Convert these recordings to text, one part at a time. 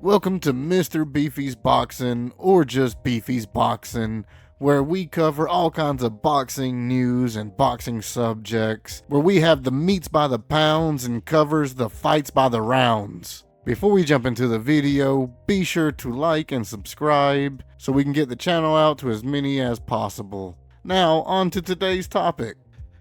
Welcome to Mr. Beefy's Boxing, or just Beefy's Boxing, where we cover all kinds of boxing news and boxing subjects, where we have the meats by the pounds and covers the fights by the rounds. Before we jump into the video, be sure to like and subscribe so we can get the channel out to as many as possible. Now, on to today's topic.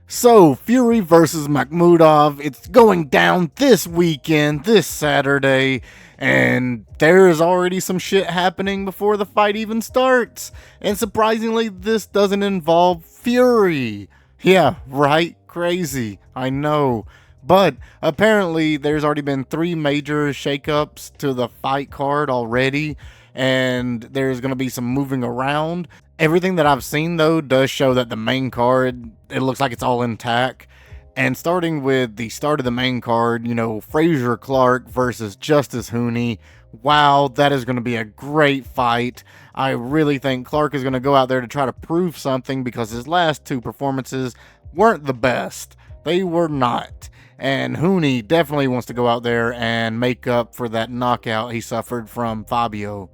So, Fury versus Makhmudov, it's going down this weekend, this Saturday, and there is already some shit happening before the fight even starts. And surprisingly, this doesn't involve Fury. Yeah, right? Crazy. I know. But apparently, there's already been 3 major shakeups to the fight card already, and there's going to be some moving around. Everything that I've seen, though, does show that the main card, it looks like it's all intact. And starting with the start of the main card, Frazier Clark versus Justice Hooney. Wow, that is going to be a great fight. I really think Clark is going to go out there to try to prove something because his last 2 performances weren't the best. They were not. And Hooney definitely wants to go out there and make up for that knockout he suffered from Fabio.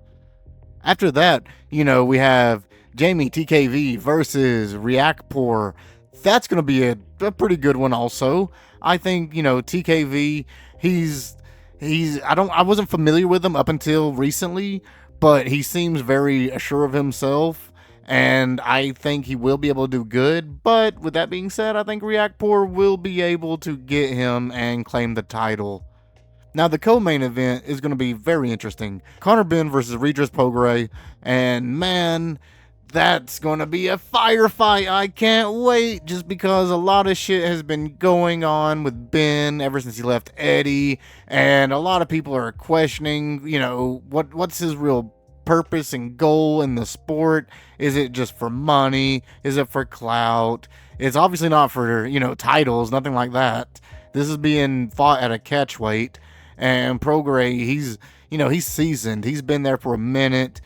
After that, we have Jamie TKV versus Riakporhe. That's going to be a pretty good one also. I think, TKV, I wasn't familiar with him up until recently, but he seems very sure of himself, and I think he will be able to do good. But with that being said, I think Riakporhe will be able to get him and claim the title. Now, the co-main event is going to be very interesting. Benn versus Prograis, and man, that's going to be a firefight. I can't wait, just because a lot of shit has been going on with Benn ever since he left Eddie, and a lot of people are questioning, what's his real purpose and goal in the sport. Is it just for money? Is it for clout? It's obviously not for, titles, nothing like that. This is being fought at a catchweight, and Prograis, he's seasoned. He's been there for a minute.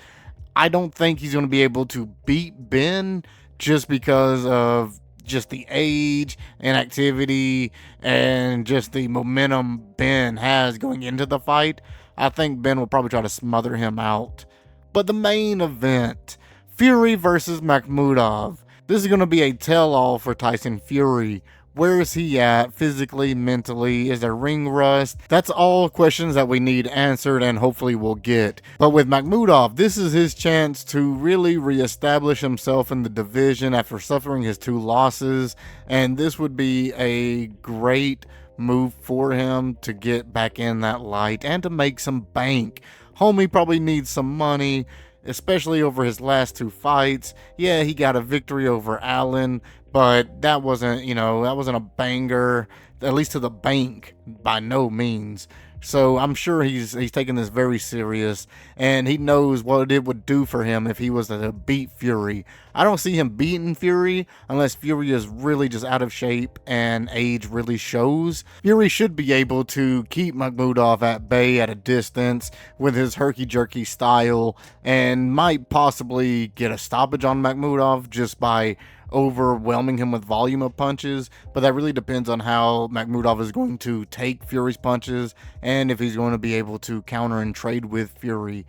I don't think he's going to be able to beat Benn just because of just the age and activity and just the momentum Benn has going into the fight. I think Benn will probably try to smother him out. But the main event, Fury versus Makhmudov. This is going to be a tell-all for Tyson Fury. Where is he at physically, mentally? Is there ring rust? That's all questions that we need answered and hopefully we'll get. But with Makhmudov, this is his chance to really reestablish himself in the division after suffering his 2 losses. And this would be a great move for him to get back in that light and to make some bank. Homie probably needs some money, especially over his last 2 fights. Yeah, he got a victory over Allen, but that wasn't a banger, at least to the bank, by no means. So I'm sure he's taking this very serious, and he knows what it would do for him if he was to beat Fury. I don't see him beating Fury unless Fury is really just out of shape and age really shows. Fury should be able to keep Makhmudov at bay at a distance with his herky-jerky style, and might possibly get a stoppage on Makhmudov just by overwhelming him with volume of punches, but that really depends on how Makhmudov is going to take Fury's punches and if he's going to be able to counter and trade with Fury.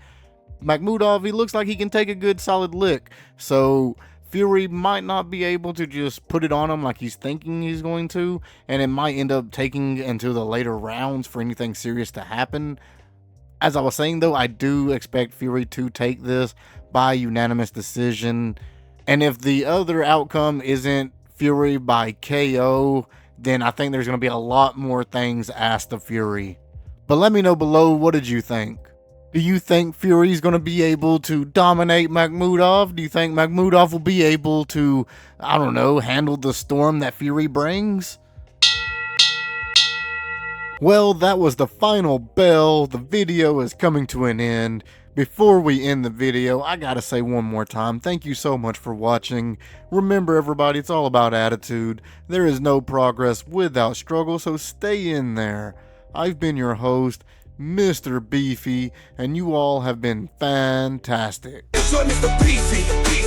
Makhmudov, he looks like he can take a good solid lick, so Fury might not be able to just put it on him like he's thinking he's going to, and it might end up taking into the later rounds for anything serious to happen. As I was saying though, I do expect Fury to take this by unanimous decision. And if the other outcome isn't Fury by KO, then I think there's going to be a lot more things asked of Fury. But let me know below, what did you think? Do you think Fury's going to be able to dominate Makhmudov? Do you think Makhmudov will be able to, handle the storm that Fury brings? Well, that was the final bell. The video is coming to an end. Before we end the video, I gotta say one more time, thank you so much for watching. Remember everybody, it's all about attitude. There is no progress without struggle, so stay in there. I've been your host, Mr. Beefy, and you all have been fantastic. Mr. Beefy.